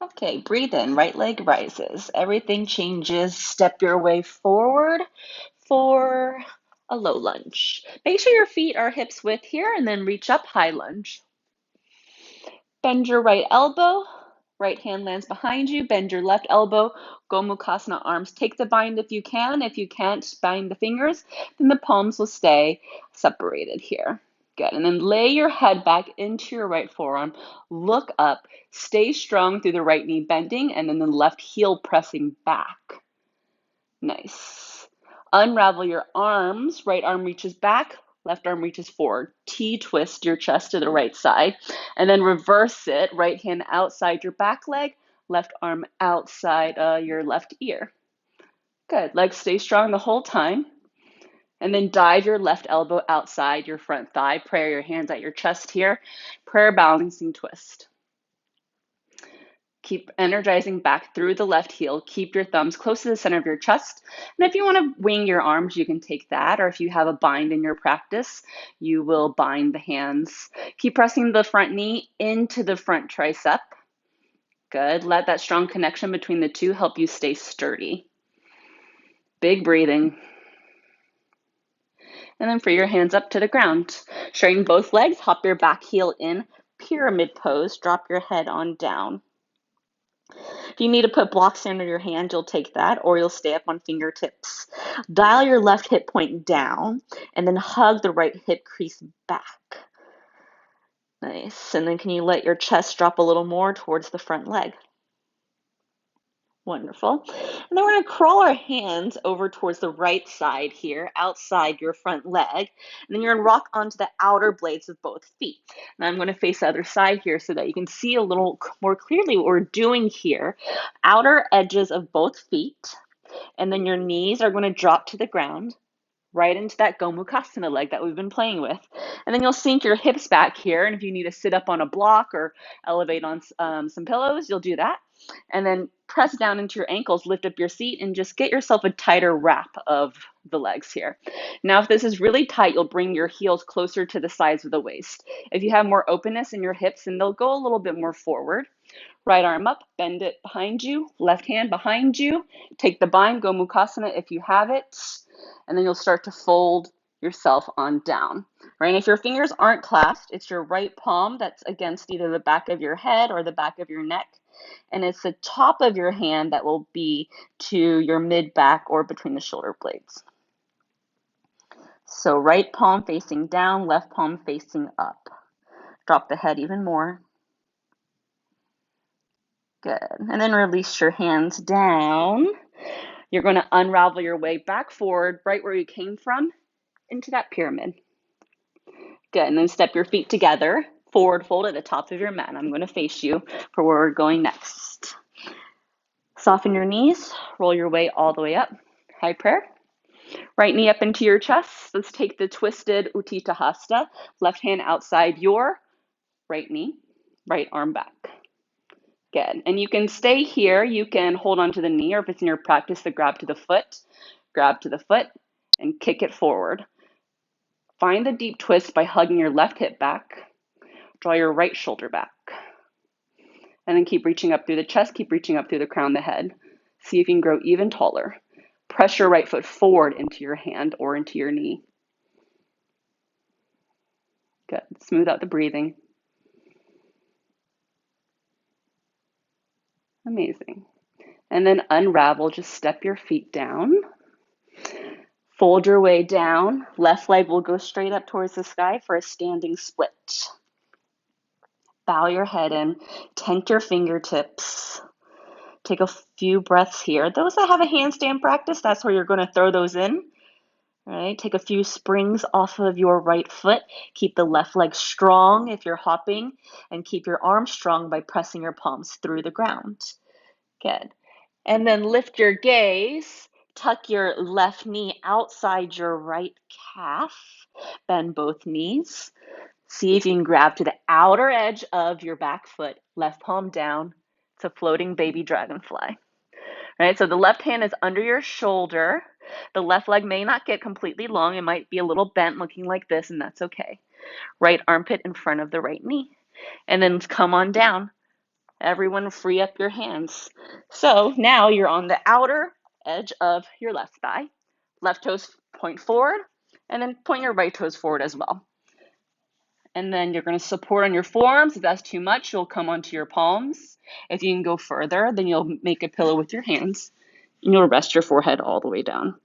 Okay, breathe in, right leg rises. Everything changes. Step your way forward for a low lunge. Make sure your feet are hips width here and then reach up, high lunge. Bend your right elbow, right hand lands behind you. Bend your left elbow, Gomukhasana arms. Take the bind if you can. If you can't bind the fingers, then the palms will stay separated here. Good. And then lay your head back into your right forearm. Look up. Stay strong through the right knee bending and then the left heel pressing back. Nice. Unravel your arms. Right arm reaches back, left arm reaches forward. T-twist your chest to the right side. And then reverse it. Right hand outside your back leg, left arm outside your left ear. Good. Legs stay strong the whole time. And then dive your left elbow outside your front thigh. Prayer your hands at your chest here. Prayer balancing twist. Keep energizing back through the left heel. Keep your thumbs close to the center of your chest. And if you want to wing your arms, you can take that. Or if you have a bind in your practice, you will bind the hands. Keep pressing the front knee into the front tricep. Good. Let that strong connection between the two help you stay sturdy. Big breathing. And then free your hands up to the ground. Straighten both legs. Hop your back heel in. Pyramid pose. Drop your head on down. If you need to put blocks under your hand, you'll take that, or you'll stay up on fingertips. Dial your left hip point down, and then hug the right hip crease back. Nice. And then can you let your chest drop a little more towards the front leg? Wonderful. And then we're going to crawl our hands over towards the right side here, outside your front leg. And then you're going to rock onto the outer blades of both feet. Now I'm going to face the other side here so that you can see a little more clearly what we're doing here. Outer edges of both feet. And then your knees are going to drop to the ground, right into that Gomukhasana leg that we've been playing with. And then you'll sink your hips back here. And if you need to sit up on a block or elevate on some pillows, you'll do that. And then press down into your ankles, lift up your seat, and just get yourself a tighter wrap of the legs here. Now, if this is really tight, you'll bring your heels closer to the sides of the waist. If you have more openness in your hips, then they'll go a little bit more forward. Right arm up, bend it behind you, left hand behind you. Take the bind, Gomukhasana if you have it, and then you'll start to fold yourself on down. Right? And if your fingers aren't clasped, it's your right palm that's against either the back of your head or the back of your neck. And it's the top of your hand that will be to your mid back or between the shoulder blades. So right palm facing down, left palm facing up. Drop the head even more. Good. And then release your hands down. You're going to unravel your way back forward, right where you came from, into that pyramid. Good. And then step your feet together, forward fold at the top of your mat. I'm going to face you for where we're going next. Soften your knees, roll your way all the way up. High prayer. Right knee up into your chest. Let's take the twisted Utthita Hasta. Left hand outside your right knee, right arm back. Good. And you can stay here. You can hold on to the knee, or if it's in your practice, the grab to the foot and kick it forward. Find the deep twist by hugging your left hip back. Draw your right shoulder back. And then keep reaching up through the chest, keep reaching up through the crown of the head. See if you can grow even taller. Press your right foot forward into your hand or into your knee. Good. Smooth out the breathing. Amazing. And then unravel, just step your feet down. Fold your way down. Left leg will go straight up towards the sky for a standing split. Bow your head in, tent your fingertips. Take a few breaths here. Those that have a handstand practice, that's where you're going to throw those in. All right, take a few springs off of your right foot. Keep the left leg strong if you're hopping, and keep your arms strong by pressing your palms through the ground. Good. And then lift your gaze. Tuck your left knee outside your right calf. Bend both knees. See if you can grab to the outer edge of your back foot. Left palm down. It's a floating baby dragonfly. Right, so the left hand is under your shoulder. The left leg may not get completely long. It might be a little bent looking like this, and that's okay. Right armpit in front of the right knee. And then come on down. Everyone free up your hands. So now you're on the outer edge of your left thigh. Left toes point forward, and then point your right toes forward as well. And then you're going to support on your forearms. If that's too much, you'll come onto your palms. If you can go further, then you'll make a pillow with your hands, and you'll rest your forehead all the way down.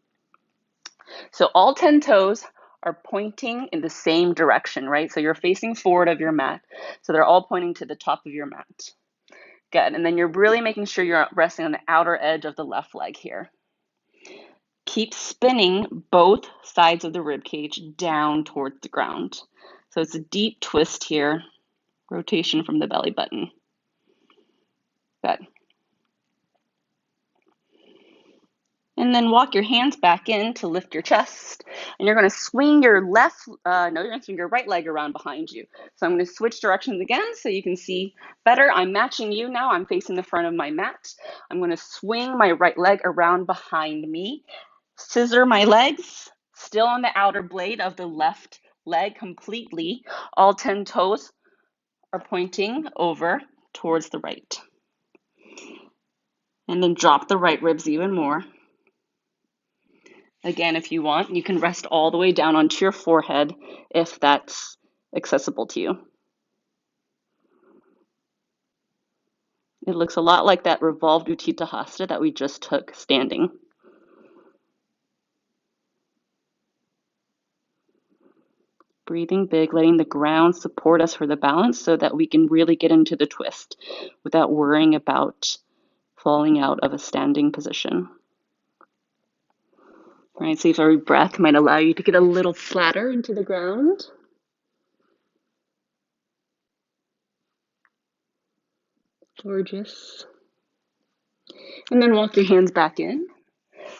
So all 10 toes are pointing in the same direction, right? So you're facing forward of your mat. So they're all pointing to the top of your mat. Good. And then you're really making sure you're resting on the outer edge of the left leg here. Keep spinning both sides of the rib cage down towards the ground. So it's a deep twist here, rotation from the belly button. Good. And then walk your hands back in to lift your chest. And you're going to swing your you're going to swing your right leg around behind you. So I'm going to switch directions again so you can see better. I'm matching you now. I'm facing the front of my mat. I'm going to swing my right leg around behind me. Scissor my legs, still on the outer blade of the left leg completely. All 10 toes are pointing over towards the right. And then drop the right ribs even more. Again, if you want, you can rest all the way down onto your forehead if that's accessible to you. It looks a lot like that revolved Utthita Hasta that we just took standing. Breathing big, letting the ground support us for the balance so that we can really get into the twist without worrying about falling out of a standing position. All right, see if every breath might allow you to get a little flatter into the ground. Gorgeous. And then walk your hands back in.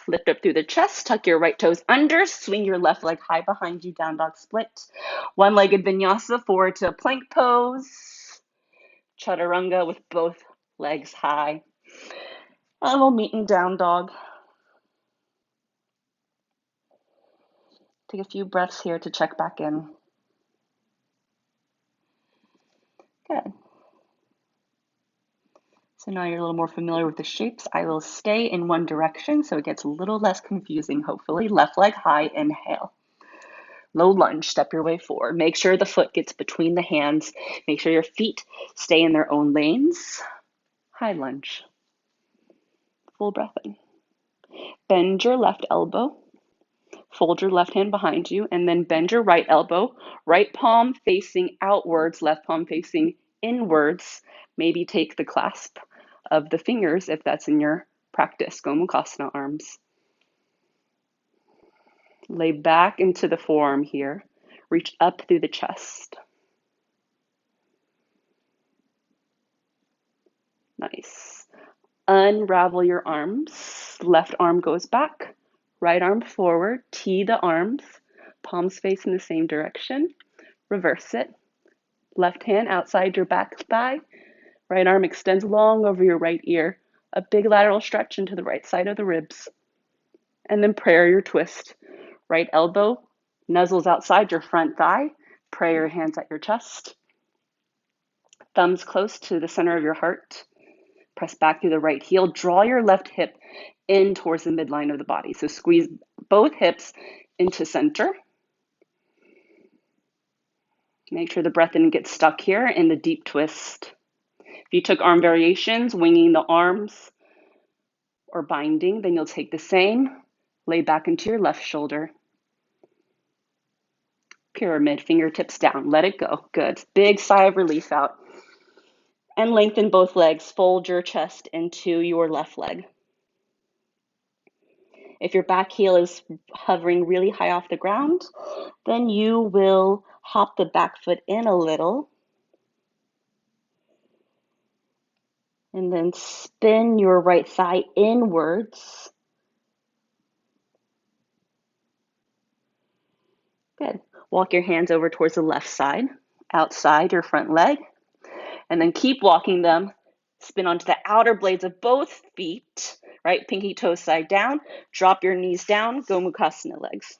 Lift up through the chest, tuck your right toes under, swing your left leg high behind you, down dog split. One-legged vinyasa forward to a plank pose. Chaturanga with both legs high. And we'll meet in down dog. Take a few breaths here to check back in. Good. So now you're a little more familiar with the shapes. I will stay in one direction so it gets a little less confusing, hopefully. Left leg high, inhale. Low lunge, step your way forward. Make sure the foot gets between the hands. Make sure your feet stay in their own lanes. High lunge. Full breath in. Bend your left elbow. Fold your left hand behind you, and then bend your right elbow. Right palm facing outwards, left palm facing inwards. Maybe take the clasp of the fingers if that's in your practice. Gomukhasana arms. Lay back into the forearm here. Reach up through the chest. Nice. Unravel your arms. Left arm goes back. Right arm forward. Tee the arms. Palms face in the same direction. Reverse it. Left hand outside your back thigh. Right arm extends long over your right ear. A big lateral stretch into the right side of the ribs. And then prayer your twist. Right elbow nuzzles outside your front thigh. Pray your hands at your chest. Thumbs close to the center of your heart. Press back through the right heel. Draw your left hip in towards the midline of the body. So squeeze both hips into center. Make sure the breath didn't get stuck here in the deep twist. If you took arm variations, winging the arms or binding, then you'll take the same. Lay back into your left shoulder. Pyramid, fingertips down. Let it go. Good. Big sigh of relief out. And lengthen both legs. Fold your chest into your left leg. If your back heel is hovering really high off the ground, then you will hop the back foot in a little. And then spin your right thigh inwards. Good. Walk your hands over towards the left side, outside your front leg. And then keep walking them. Spin onto the outer blades of both feet, right? Pinky toes side down. Drop your knees down. Gomukhasana legs.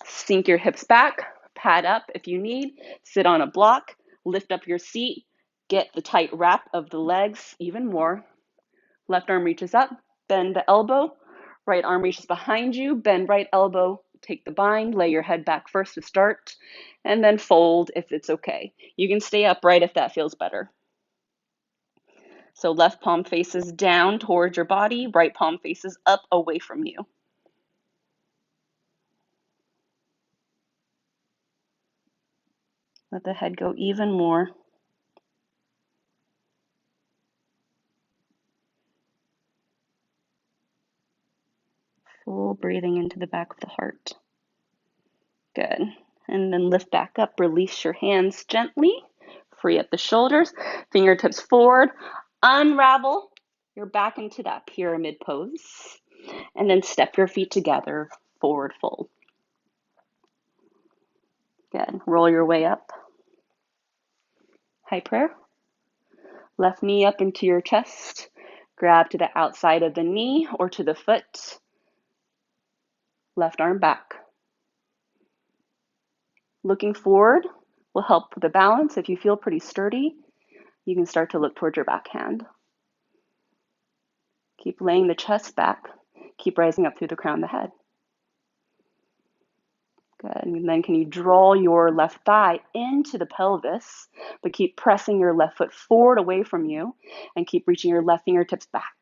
Sink your hips back. Pad up if you need. Sit on a block. Lift up your seat. get the tight wrap of the legs even more. Left arm reaches up, bend the elbow. Right arm reaches behind you, bend right elbow, take the bind, lay your head back first to start, and then fold if it's okay. You can stay upright if that feels better. So left palm faces down towards your body, right palm faces up away from you. Let the head go even more. Full breathing into the back of the heart. Good. And then lift back up, release your hands gently, free up the shoulders, fingertips forward, unravel your back into that pyramid pose, and then step your feet together, forward fold. Good. Roll your way up. High prayer. Left knee up into your chest, grab to the outside of the knee or to the foot, left arm back. Looking forward will help with the balance. If you feel pretty sturdy, you can start to look towards your backhand. Keep laying the chest back. Keep rising up through the crown of the head. Good. And then can you draw your left thigh into the pelvis, but keep pressing your left foot forward away from you and keep reaching your left fingertips back.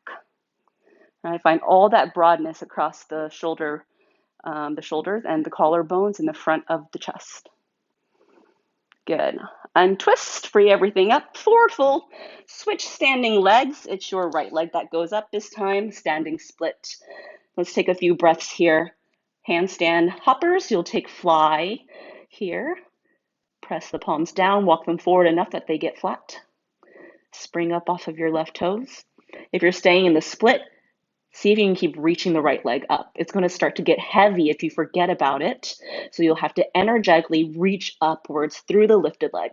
And I find all that broadness across the shoulders and the collarbones in the front of the chest. Good. Untwist, free everything up, forward fold. Switch standing legs. It's your right leg that goes up this time, standing split. Let's take a few breaths here. Handstand hoppers, you'll take fly here. Press the palms down, walk them forward enough that they get flat. Spring up off of your left toes. If you're staying in the split, see if you can keep reaching the right leg up. It's going to start to get heavy if you forget about it. So you'll have to energetically reach upwards through the lifted leg.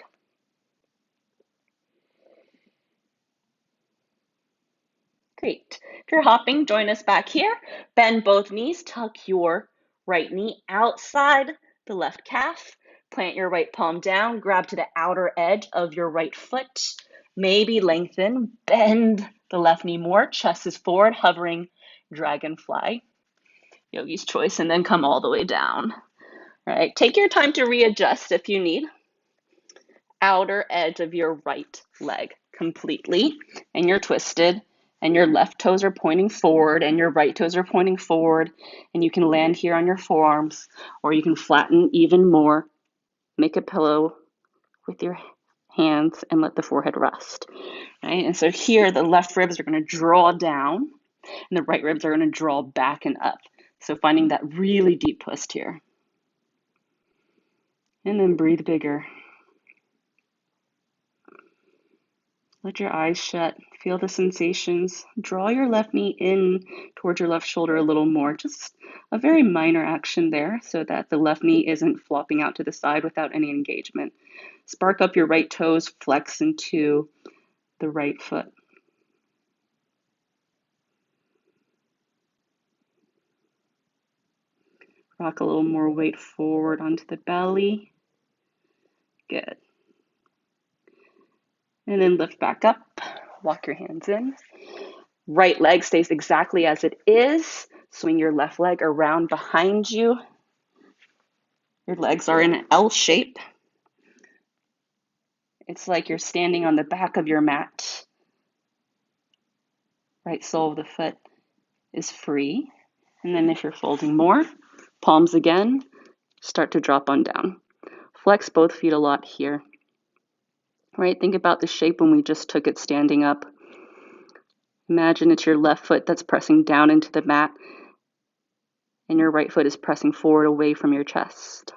Great. If you're hopping, join us back here. Bend both knees, tuck your right knee outside the left calf. Plant your right palm down, grab to the outer edge of your right foot. Maybe lengthen, bend the left knee more. Chest is forward, hovering dragonfly. Yogi's choice, and then come all the way down. All right, take your time to readjust if you need. Outer edge of your right leg completely, and you're twisted, and your left toes are pointing forward, and your right toes are pointing forward, and you can land here on your forearms, or you can flatten even more. Make a pillow with your hands and let the forehead rest. Right? And so here, the left ribs are going to draw down, and the right ribs are going to draw back and up. So finding that really deep twist here. And then breathe bigger. Let your eyes shut. Feel the sensations. Draw your left knee in towards your left shoulder a little more. Just a very minor action there so that the left knee isn't flopping out to the side without any engagement. Spark up your right toes, flex into the right foot. Rock a little more weight forward onto the belly. Good. And then lift back up. Walk your hands in. Right leg stays exactly as it is. Swing your left leg around behind you. Your legs are in an L shape. It's like you're standing on the back of your mat. Right sole of the foot is free. And then if you're folding more, palms again, start to drop on down. Flex both feet a lot here. Right? Think about the shape when we just took it standing up. Imagine it's your left foot that's pressing down into the mat, and your right foot is pressing forward away from your chest.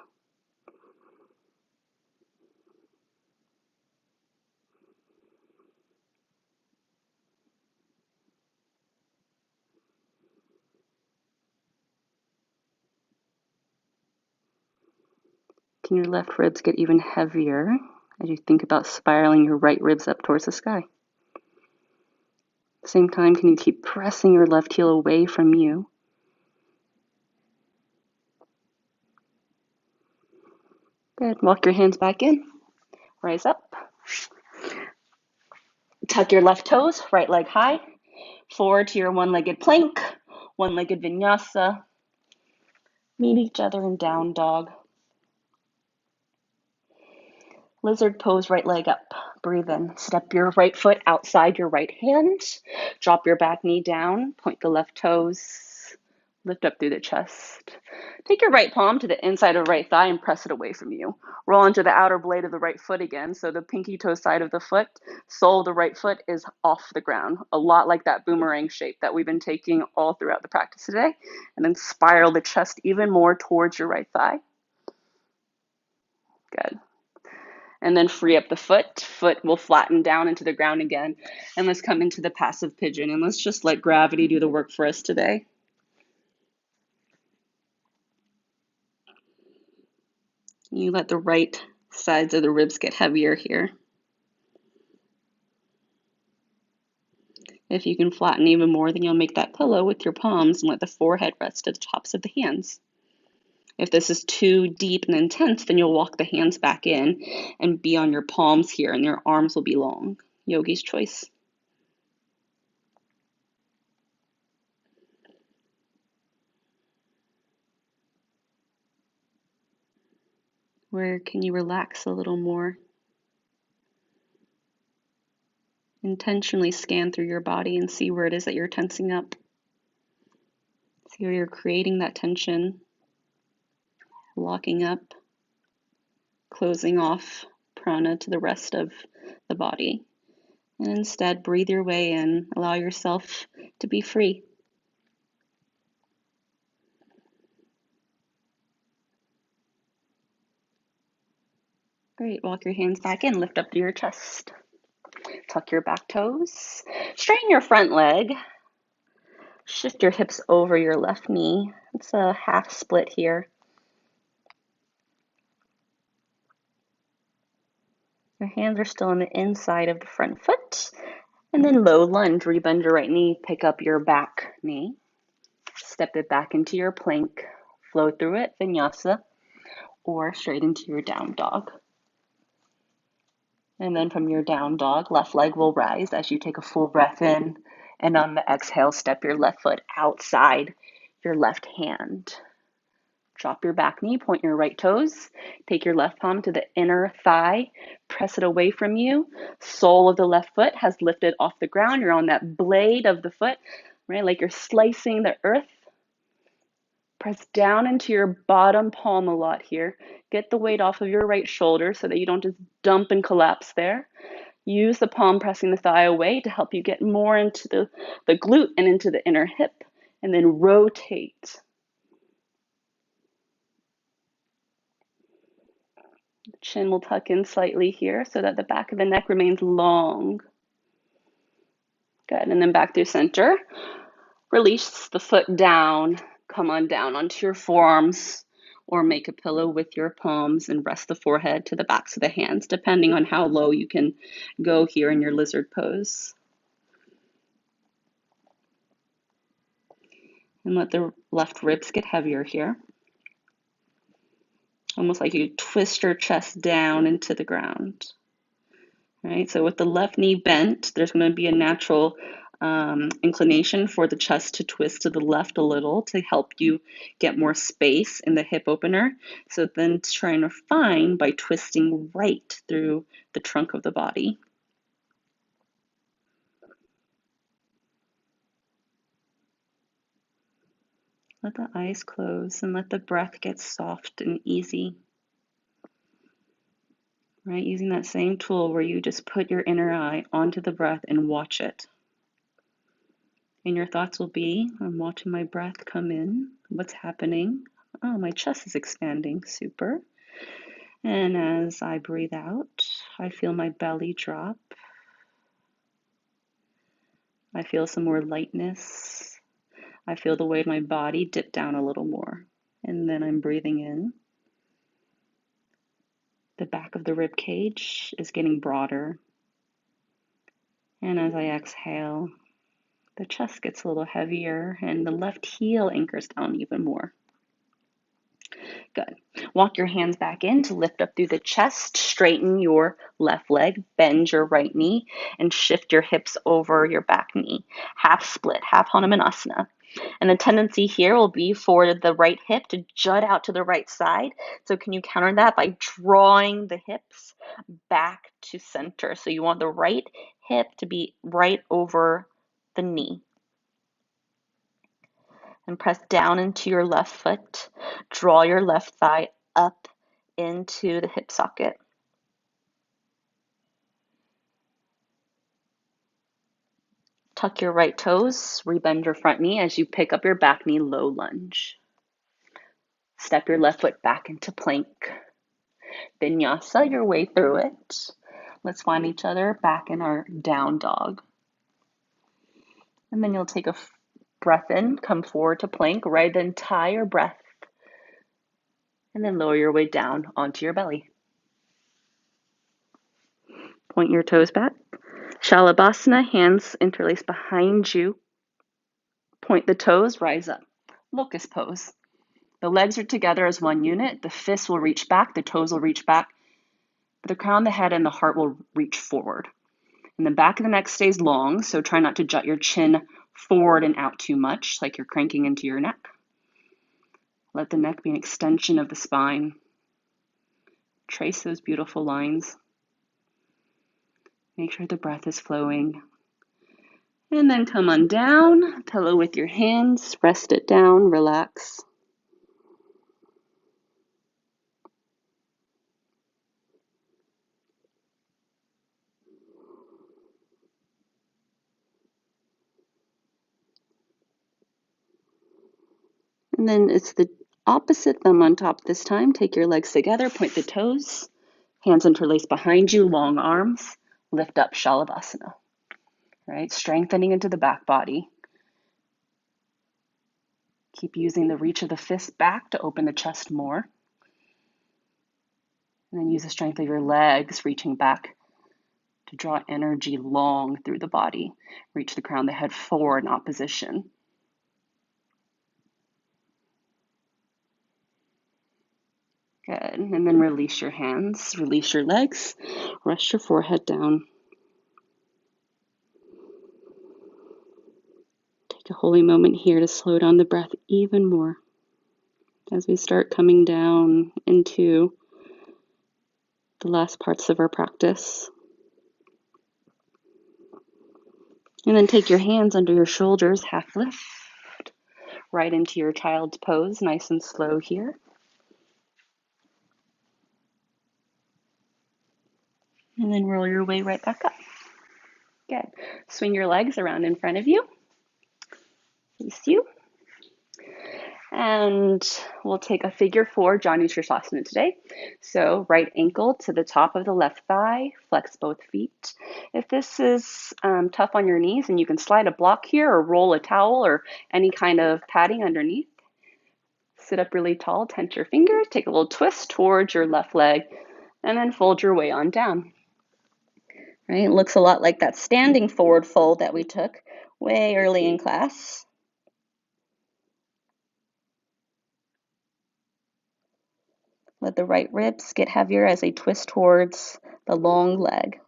Can your left ribs get even heavier as you think about spiraling your right ribs up towards the sky? At the same time, can you keep pressing your left heel away from you? Good. Walk your hands back in. Rise up. Tuck your left toes, right leg high, forward to your one-legged plank, one-legged vinyasa. Meet each other in down dog. Lizard pose, right leg up. Breathe in. Step your right foot outside your right hand. Drop your back knee down. Point the left toes. Lift up through the chest. Take your right palm to the inside of right thigh and press it away from you. Roll onto the outer blade of the right foot again. So the pinky toe side of the foot, sole of the right foot is off the ground. A lot like that boomerang shape that we've been taking all throughout the practice today. And then spiral the chest even more towards your right thigh. Good. And then free up the foot. Foot will flatten down into the ground again. And let's come into the passive pigeon. And let's just let gravity do the work for us today. You let the right sides of the ribs get heavier here. If you can flatten even more, then you'll make that pillow with your palms and let the forehead rest at the tops of the hands. If this is too deep and intense, then you'll walk the hands back in and be on your palms here, and your arms will be long. Yogi's choice. Where can you relax a little more? Intentionally scan through your body and see where it is that you're tensing up. See where you're creating that tension, locking up, closing off prana to the rest of the body. And instead, breathe your way in. Allow yourself to be free. Great. Walk your hands back in. Lift up through your chest. Tuck your back toes. Straighten your front leg. Shift your hips over your left knee. It's a half split here. Your hands are still on the inside of the front foot. And then low lunge, rebend your right knee, pick up your back knee. Step it back into your plank. Flow through it, vinyasa, or straight into your down dog. And then from your down dog, left leg will rise as you take a full breath in. And on the exhale, step your left foot outside your left hand. Drop your back knee, point your right toes. Take your left palm to the inner thigh. Press it away from you. Sole of the left foot has lifted off the ground. You're on that blade of the foot, right? Like you're slicing the earth. Press down into your bottom palm a lot here. Get the weight off of your right shoulder so that you don't just dump and collapse there. Use the palm pressing the thigh away to help you get more into the glute and into the inner hip. And then rotate. Chin will tuck in slightly here so that the back of the neck remains long. Good. And then back through center. Release the foot down. Come on down onto your forearms or make a pillow with your palms and rest the forehead to the backs of the hands, depending on how low you can go here in your lizard pose. And let the left ribs get heavier here. Almost like you twist your chest down into the ground. Right? So with the left knee bent, there's going to be a natural inclination for the chest to twist to the left a little to help you get more space in the hip opener. So then trying to find by twisting right through the trunk of the body. Let the eyes close and let the breath get soft and easy. Right? Using that same tool where you just put your inner eye onto the breath and watch it. And your thoughts will be, I'm watching my breath come in. What's happening? Oh, my chest is expanding. Super. And as I breathe out, I feel my belly drop. I feel some more lightness. I feel the weight of my body dip down a little more. And then I'm breathing in. The back of the rib cage is getting broader. And as I exhale, the chest gets a little heavier and the left heel anchors down even more. Good. Walk your hands back in to lift up through the chest. Straighten your left leg, bend your right knee, and shift your hips over your back knee. Half split, half Hanumanasana. And the tendency here will be for the right hip to jut out to the right side. So can you counter that by drawing the hips back to center? So you want the right hip to be right over the knee. And press down into your left foot. Draw your left thigh up into the hip socket. Tuck your right toes, rebend your front knee as you pick up your back knee, low lunge. Step your left foot back into plank. Vinyasa your way through it. Let's find each other back in our down dog. And then you'll take a breath in, come forward to plank, ride the entire breath, and then lower your way down onto your belly. Point your toes back. Shalabhasana, hands interlaced behind you. Point the toes, rise up. Locust pose. The legs are together as one unit. The fists will reach back, the toes will reach back, but the crown, the head, and the heart will reach forward. And the back of the neck stays long, so try not to jut your chin forward and out too much, like you're cranking into your neck. Let the neck be an extension of the spine. Trace those beautiful lines. Make sure the breath is flowing. And then come on down, pillow with your hands, rest it down, relax. And then it's the opposite thumb on top this time. Take your legs together, point the toes, hands interlaced behind you, long arms, lift up Shalabhasana. Right? Strengthening into the back body. Keep using the reach of the fist back to open the chest more. And then use the strength of your legs, reaching back to draw energy long through the body. Reach the crown, the head forward in opposition. Good. And then release your hands, release your legs, rest your forehead down. Take a holy moment here to slow down the breath even more as we start coming down into the last parts of our practice. And then take your hands under your shoulders, half lift, right into your child's pose, nice and slow here. And then roll your way right back up. Good. Swing your legs around in front of you. Face you. And we'll take a figure four Janu Sirsasana today. So right ankle to the top of the left thigh, flex both feet. If this is tough on your knees, and you can slide a block here or roll a towel or any kind of padding underneath. Sit up really tall, tense your fingers, take a little twist towards your left leg, and then fold your way on down. Right? It looks a lot like that standing forward fold that we took way early in class. Let the right ribs get heavier as they twist towards the long leg.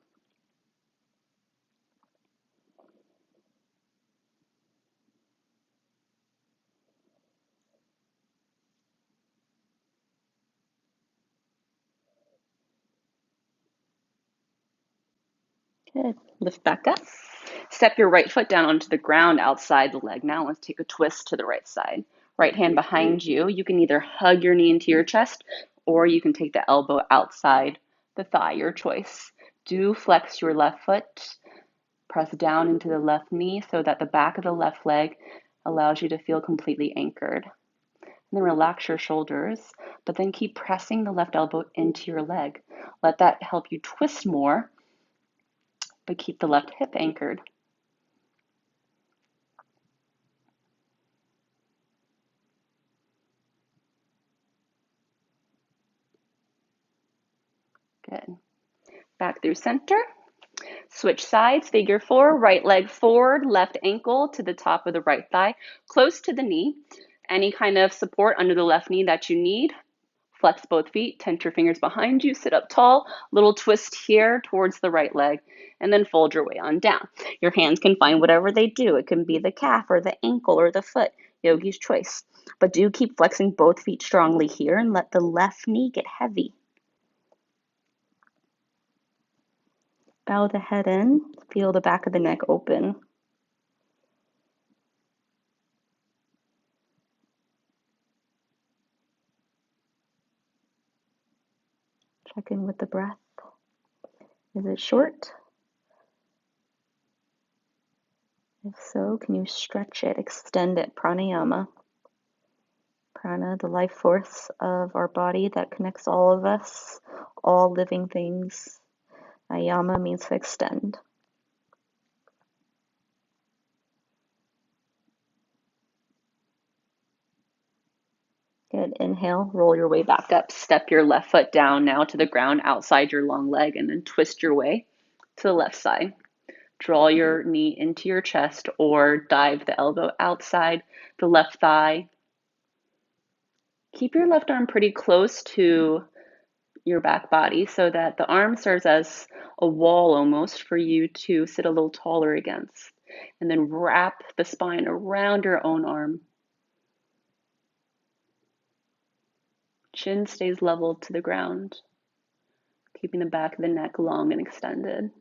Good. Lift back up. Step your right foot down onto the ground outside the leg. Now let's take a twist to the right side. Right hand behind you. You can either hug your knee into your chest or you can take the elbow outside the thigh, your choice. Do flex your left foot. Press down into the left knee so that the back of the left leg allows you to feel completely anchored. And then relax your shoulders, but then keep pressing the left elbow into your leg. Let that help you twist more, but keep the left hip anchored. Good. Back through center. Switch sides, figure four, right leg forward, left ankle to the top of the right thigh, close to the knee. Any kind of support under the left knee that you need, Flex both feet, tent your fingers behind you, sit up tall, little twist here towards the right leg, and then fold your way on down. Your hands can find whatever they do. It can be the calf or the ankle or the foot, yogi's choice. But do keep flexing both feet strongly here and let the left knee get heavy. Bow the head in, feel the back of the neck open. Check in with the breath. Is it short? If so, can you stretch it, extend it? Pranayama. Prana, the life force of our body that connects all of us, all living things. Ayama means to extend. Good. Inhale, roll your way back up. Step your left foot down now to the ground outside your long leg and then twist your way to the left side. Draw your knee into your chest or dive the elbow outside the left thigh. Keep your left arm pretty close to your back body so that the arm serves as a wall almost for you to sit a little taller against. And then wrap the spine around your own arm. Chin stays level to the ground, keeping the back of the neck long and extended.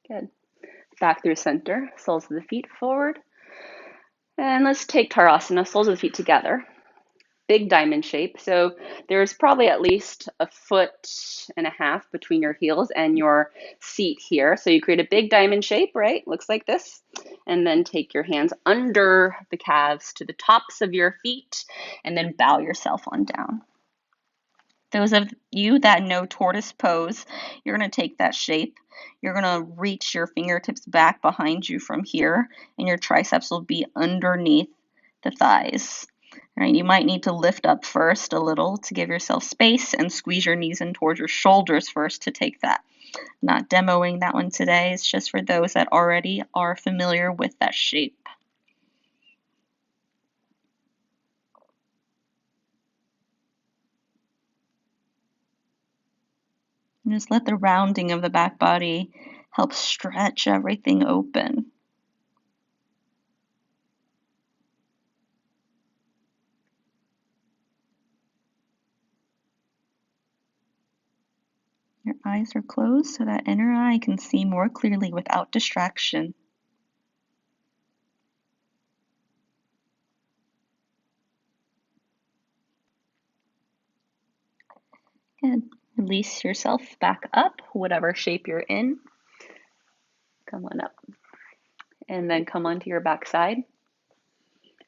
Good. Back through center, soles of the feet forward. And let's take Tarasana, soles of the feet together. Big diamond shape. So there's probably at least 1.5 feet between your heels and your seat here. So you create a big diamond shape, right? Looks like this. And then take your hands under the calves to the tops of your feet and then bow yourself on down. Those of you that know tortoise pose, you're going to take that shape. You're going to reach your fingertips back behind you from here, and your triceps will be underneath the thighs. Right, you might need to lift up first a little to give yourself space and squeeze your knees in towards your shoulders first to take that. I'm not demoing that one today. It's just for those that already are familiar with that shape. And just let the rounding of the back body help stretch everything open. Your eyes are closed so that inner eye can see more clearly without distraction. Good. Release yourself back up, whatever shape you're in. Come on up. And then come onto your back side.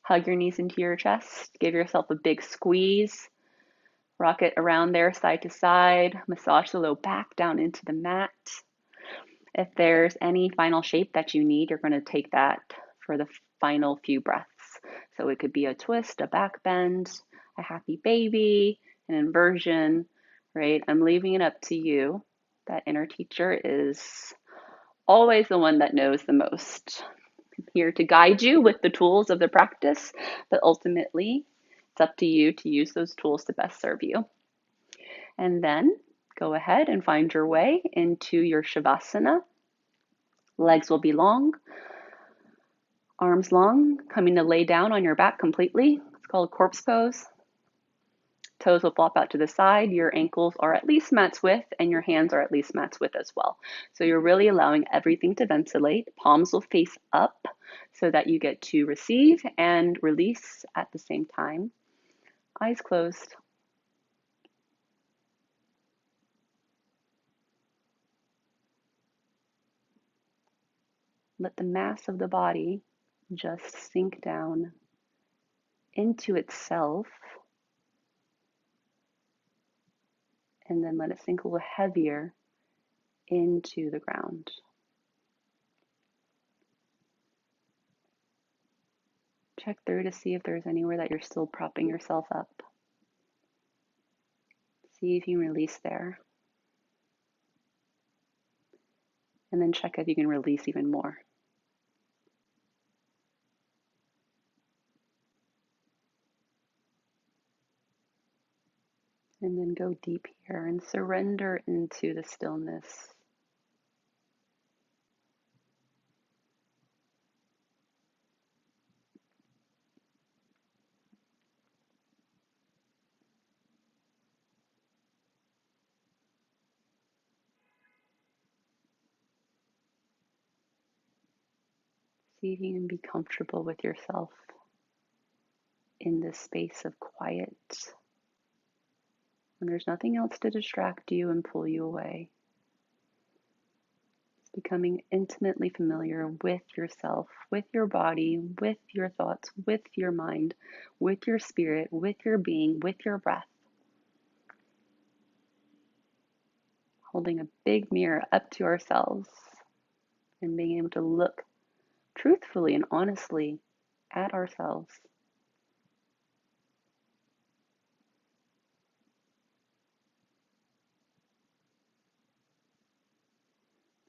Hug your knees into your chest. Give yourself a big squeeze. Rock it around there, side to side. Massage the low back down into the mat. If there's any final shape that you need, you're going to take that for the final few breaths. So it could be a twist, a back bend, a happy baby, an inversion, right? I'm leaving it up to you. That inner teacher is always the one that knows the most. I'm here to guide you with the tools of the practice, but ultimately it's up to you to use those tools to best serve you. And then go ahead and find your way into your Shavasana. Legs will be long, arms long, coming to lay down on your back completely. It's called corpse pose. Toes will flop out to the side. Your ankles are at least mat's width and your hands are at least mat's width as well. So you're really allowing everything to ventilate. Palms will face up so that you get to receive and release at the same time. Eyes closed. Let the mass of the body just sink down into itself, and then let it sink a little heavier into the ground. Check through to see if there's anywhere that you're still propping yourself up. See if you can release there. And then check if you can release even more. And then go deep here and surrender into the stillness. See if you can be comfortable with yourself in this space of quiet. When there's nothing else to distract you and pull you away. It's becoming intimately familiar with yourself, with your body, with your thoughts, with your mind, with your spirit, with your being, with your breath. Holding a big mirror up to ourselves and being able to look truthfully and honestly at ourselves.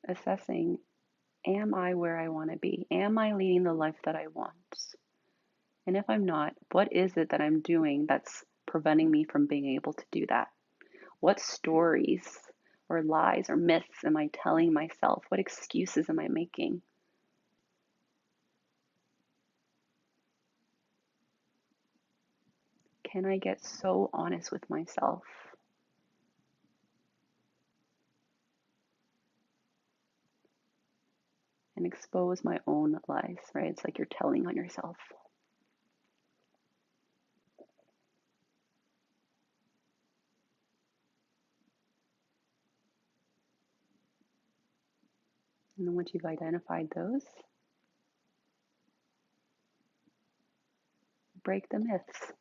Assessing, am I where I want to be? Am I leading the life that I want? And if I'm not, what is it that I'm doing that's preventing me from being able to do that? What stories or lies or myths am I telling myself? What excuses am I making? Can I get so honest with myself and expose my own lies, right? It's like you're telling on yourself. And then once you've identified those, break the myths.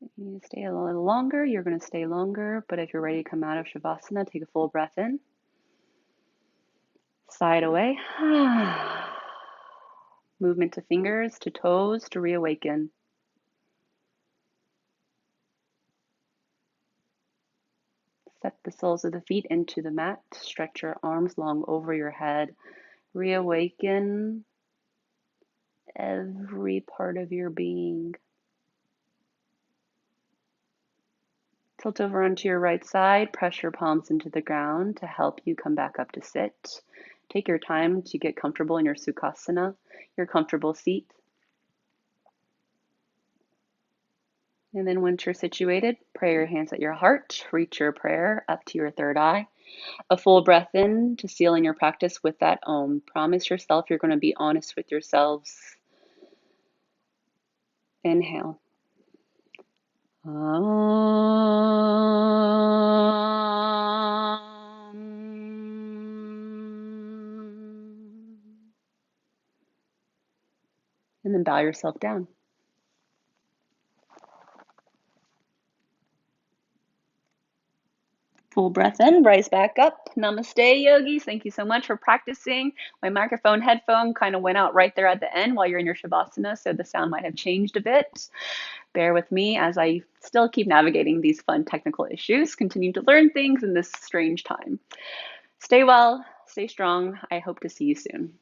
If you need to stay a little longer, you're going to stay longer. But if you're ready to come out of Shavasana, take a full breath in. Side away. Movement to fingers, to toes, to reawaken. Set the soles of the feet into the mat. Stretch your arms long over your head. Reawaken every part of your being. Tilt over onto your right side. Press your palms into the ground to help you come back up to sit. Take your time to get comfortable in your Sukhasana, your comfortable seat. And then once you're situated, pray your hands at your heart. Reach your prayer up to your third eye. A full breath in to seal in your practice with that Om. Promise yourself you're going to be honest with yourselves. Inhale. And then bow yourself down. Full breath in, rise back up. Namaste, yogis. Thank you so much for practicing. My microphone headphone kind of went out right there at the end while you're in your Shavasana, so the sound might have changed a bit. Bear with me as I still keep navigating these fun technical issues, continue to learn things in this strange time. Stay well, stay strong. I hope to see you soon.